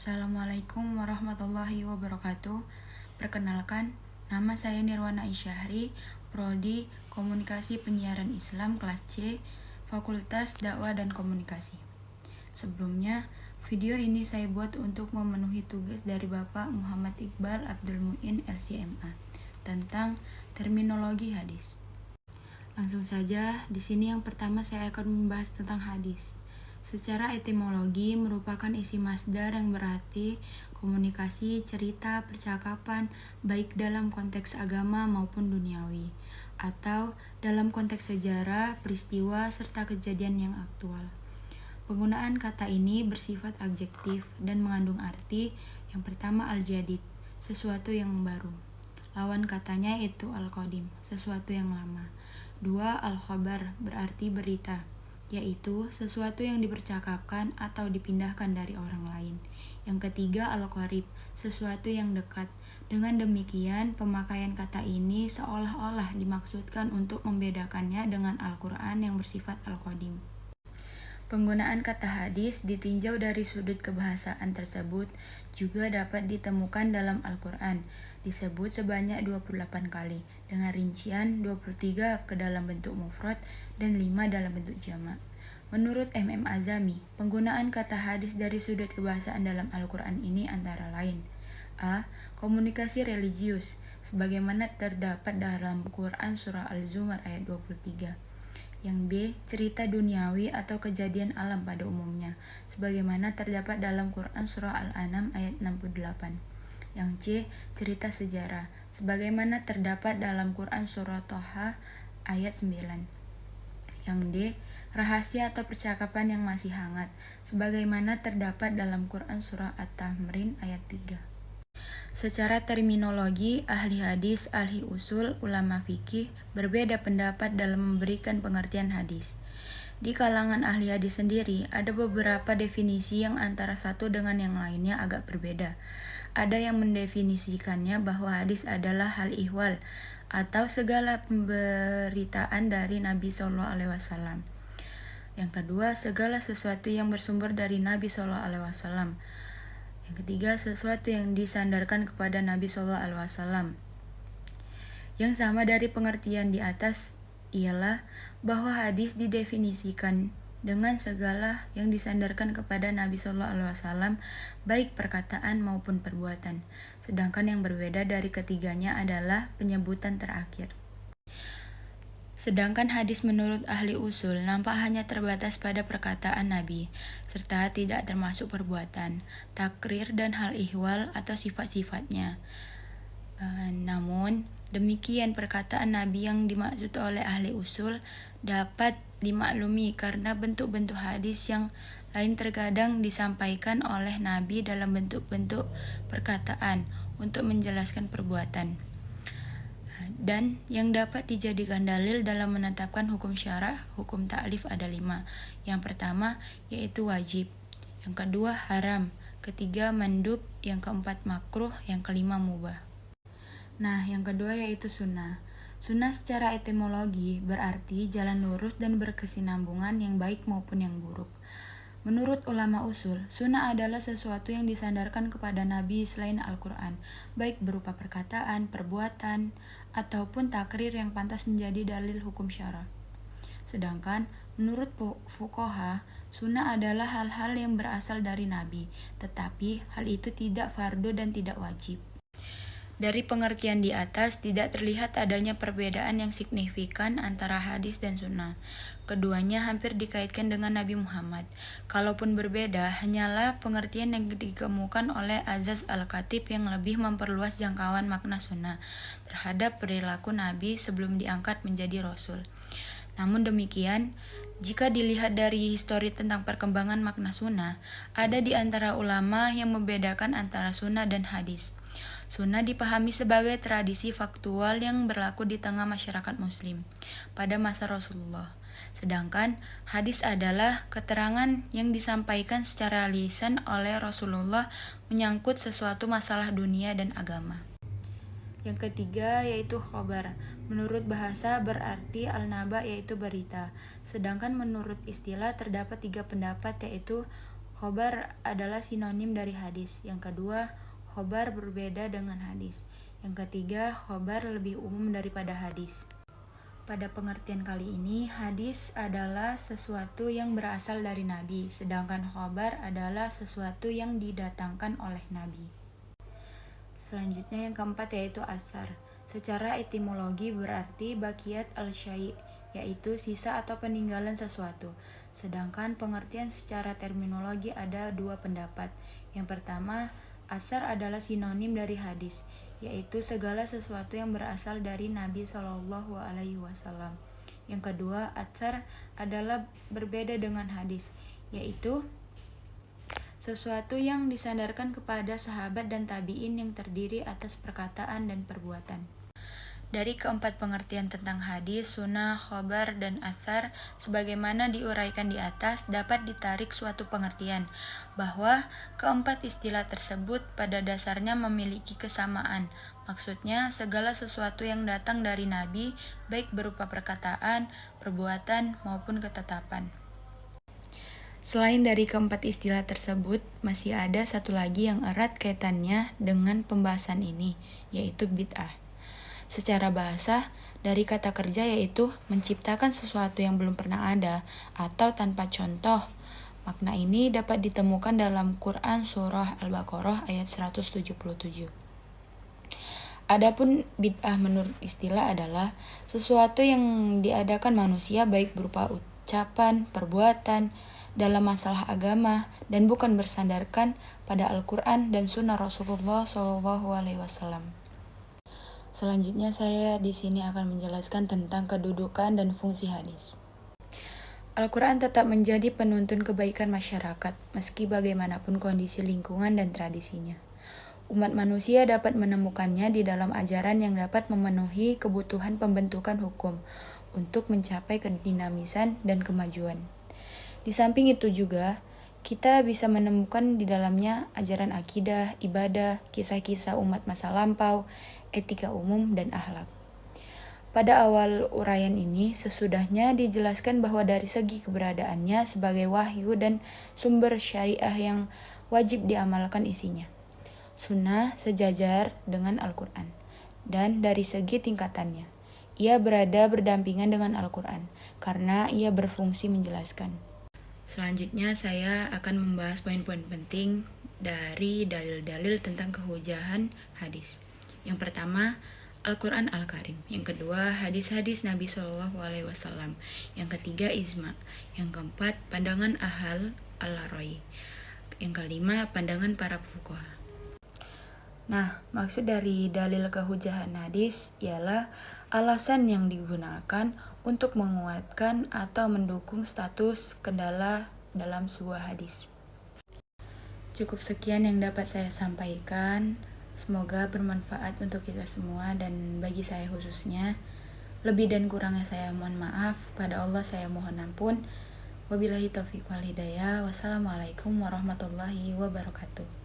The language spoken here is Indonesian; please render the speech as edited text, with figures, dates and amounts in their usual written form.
Assalamualaikum warahmatullahi wabarakatuh. Perkenalkan, nama saya Nirwana Isyahri, Prodi Komunikasi Penyiaran Islam kelas C, Fakultas Dakwah dan Komunikasi. Sebelumnya, video ini saya buat untuk memenuhi tugas dari Bapak Muhammad Iqbal Abdul Muin LCMA tentang terminologi hadis. Langsung saja, di sini yang pertama saya akan membahas tentang hadis. Secara etimologi merupakan isi masdar yang berarti komunikasi, cerita, percakapan, baik dalam konteks agama maupun duniawi, atau dalam konteks sejarah, peristiwa, serta kejadian yang aktual. Penggunaan kata ini bersifat adjektif dan mengandung arti yang pertama al-jadid, sesuatu yang baru. Lawan katanya itu al-qadim, sesuatu yang lama. 2. Al-khabar, berarti berita, yaitu sesuatu yang dipercakapkan atau dipindahkan dari orang lain. Yang ketiga, al-qarib, sesuatu yang dekat. Dengan demikian, pemakaian kata ini seolah-olah dimaksudkan untuk membedakannya dengan Al-Quran yang bersifat al-qadim. Penggunaan kata hadis ditinjau dari sudut kebahasaan tersebut juga dapat ditemukan dalam Al-Quran, disebut sebanyak 28 kali, dengan rincian 23 ke dalam bentuk mufrad dan 5 dalam bentuk jamak. Menurut MM Azami, penggunaan kata hadis dari sudut kebahasaan dalam Al-Quran ini antara lain: A. Komunikasi religius, sebagaimana terdapat dalam Quran Surah Al-Zumar ayat 23. Yang B. Cerita duniawi atau kejadian alam pada umumnya, sebagaimana terdapat dalam Quran Surah Al-An'am ayat 68. Yang C. Cerita sejarah, sebagaimana terdapat dalam Quran Surah Thaha ayat 9. Yang D. Rahasia atau percakapan yang masih hangat, sebagaimana terdapat dalam Quran Surah At-Tahrim ayat 3. Secara terminologi, ahli hadis, ahli usul, ulama fikih berbeda pendapat dalam memberikan pengertian hadis. Di kalangan ahli hadis sendiri, ada beberapa definisi yang antara satu dengan yang lainnya agak berbeda. Ada yang mendefinisikannya bahwa hadis adalah hal ihwal atau segala pemberitaan dari Nabi SAW. Yang kedua, segala sesuatu yang bersumber dari Nabi SAW. Yang ketiga, sesuatu yang disandarkan kepada Nabi SAW. Yang sama dari pengertian di atas ialah bahwa hadis didefinisikan dengan segala yang disandarkan kepada Nabi SAW, baik perkataan maupun perbuatan. Sedangkan yang berbeda dari ketiganya adalah penyebutan terakhir. Sedangkan hadis menurut ahli usul nampak hanya terbatas pada perkataan Nabi, serta tidak termasuk perbuatan, takrir dan hal ihwal atau sifat-sifatnya. Namun, demikian perkataan Nabi yang dimaksud oleh ahli usul dapat dimaklumi karena bentuk-bentuk hadis yang lain terkadang disampaikan oleh Nabi dalam bentuk-bentuk perkataan untuk menjelaskan perbuatan. Dan yang dapat dijadikan dalil dalam menetapkan hukum syara, hukum ta'lif ada 5. Yang pertama yaitu wajib, yang kedua haram, ketiga mandub, yang keempat makruh, yang kelima mubah. Nah, yang kedua yaitu sunnah. Sunnah secara etimologi berarti jalan lurus dan berkesinambungan yang baik maupun yang buruk. Menurut ulama usul, sunnah adalah sesuatu yang disandarkan kepada Nabi selain Al-Quran, baik berupa perkataan, perbuatan, ataupun takrir yang pantas menjadi dalil hukum syara. Sedangkan, menurut fuqaha, sunnah adalah hal-hal yang berasal dari Nabi, tetapi hal itu tidak fardu dan tidak wajib. Dari pengertian di atas, tidak terlihat adanya perbedaan yang signifikan antara hadis dan sunnah. Keduanya hampir dikaitkan dengan Nabi Muhammad. Kalaupun berbeda, hanyalah pengertian yang dikemukakan oleh Azaz Al-Khatib yang lebih memperluas jangkauan makna sunnah terhadap perilaku Nabi sebelum diangkat menjadi Rasul. Namun demikian, jika dilihat dari histori tentang perkembangan makna sunnah, ada di antara ulama yang membedakan antara sunnah dan hadis. Sunnah dipahami sebagai tradisi faktual yang berlaku di tengah masyarakat muslim pada masa Rasulullah. Sedangkan hadis adalah keterangan yang disampaikan secara lisan oleh Rasulullah menyangkut sesuatu masalah dunia dan agama. Yang ketiga yaitu khabar. Menurut bahasa berarti al-naba yaitu berita. Sedangkan menurut istilah terdapat 3 pendapat yaitu Khobar adalah sinonim dari hadis. Yang kedua, khobar berbeda dengan hadis. Yang ketiga, khobar lebih umum daripada hadis. Pada pengertian kali ini, hadis adalah sesuatu yang berasal dari Nabi, sedangkan khobar adalah sesuatu yang didatangkan oleh Nabi. Selanjutnya yang keempat yaitu athar. Secara etimologi berarti bakiyat al-syai', yaitu sisa atau peninggalan sesuatu. Sedangkan pengertian secara terminologi ada dua pendapat. Yang pertama, asar adalah sinonim dari hadis, yaitu segala sesuatu yang berasal dari Nabi Shallallahu Alaihi Wasallam. Yang kedua, athar adalah berbeda dengan hadis, yaitu sesuatu yang disandarkan kepada sahabat dan tabi'in yang terdiri atas perkataan dan perbuatan. Dari keempat pengertian tentang hadis, sunnah, khobar, dan athar, sebagaimana diuraikan di atas, dapat ditarik suatu pengertian, bahwa keempat istilah tersebut pada dasarnya memiliki kesamaan. Maksudnya, segala sesuatu yang datang dari Nabi, baik berupa perkataan, perbuatan, maupun ketetapan. Selain dari keempat istilah tersebut, masih ada satu lagi yang erat kaitannya dengan pembahasan ini, yaitu bid'ah. Secara bahasa, dari kata kerja yaitu menciptakan sesuatu yang belum pernah ada atau tanpa contoh. Makna ini dapat ditemukan dalam Quran Surah Al-Baqarah ayat 177. Adapun bid'ah menurut istilah adalah sesuatu yang diadakan manusia baik berupa ucapan, perbuatan, dalam masalah agama dan bukan bersandarkan pada Al-Quran dan Sunnah Rasulullah SAW. Selanjutnya saya di sini akan menjelaskan tentang kedudukan dan fungsi hadis. Al-Quran tetap menjadi penuntun kebaikan masyarakat, meski bagaimanapun kondisi lingkungan dan tradisinya. Umat manusia dapat menemukannya di dalam ajaran yang dapat memenuhi kebutuhan pembentukan hukum untuk mencapai kedinamisan dan kemajuan. Di samping itu juga, kita bisa menemukan di dalamnya ajaran akidah, ibadah, kisah-kisah umat masa lampau, etika umum, dan akhlak. Pada awal uraian ini, sesudahnya dijelaskan bahwa dari segi keberadaannya sebagai wahyu dan sumber syariah yang wajib diamalkan isinya. Sunnah sejajar dengan Al-Quran. Dan dari segi tingkatannya, ia berada berdampingan dengan Al-Quran karena ia berfungsi menjelaskan. Selanjutnya saya akan membahas poin-poin penting dari dalil-dalil tentang kehujahan hadis. Yang pertama, Al-Quran Al-Karim. Yang kedua, hadis-hadis Nabi SAW. Yang ketiga, ijma. Yang keempat, pandangan ahal al-ra'yi. Yang kelima, pandangan para fuqaha. Nah, maksud dari dalil kehujahan hadis ialah alasan yang digunakan untuk menguatkan atau mendukung status kendala dalam sebuah hadis. Cukup sekian yang dapat saya sampaikan. Semoga bermanfaat untuk kita semua dan bagi saya khususnya. Lebih dan kurangnya saya mohon maaf. Pada Allah saya mohon ampun. Wabillahi taufiq wal hidayah. Wassalamualaikum warahmatullahi wabarakatuh.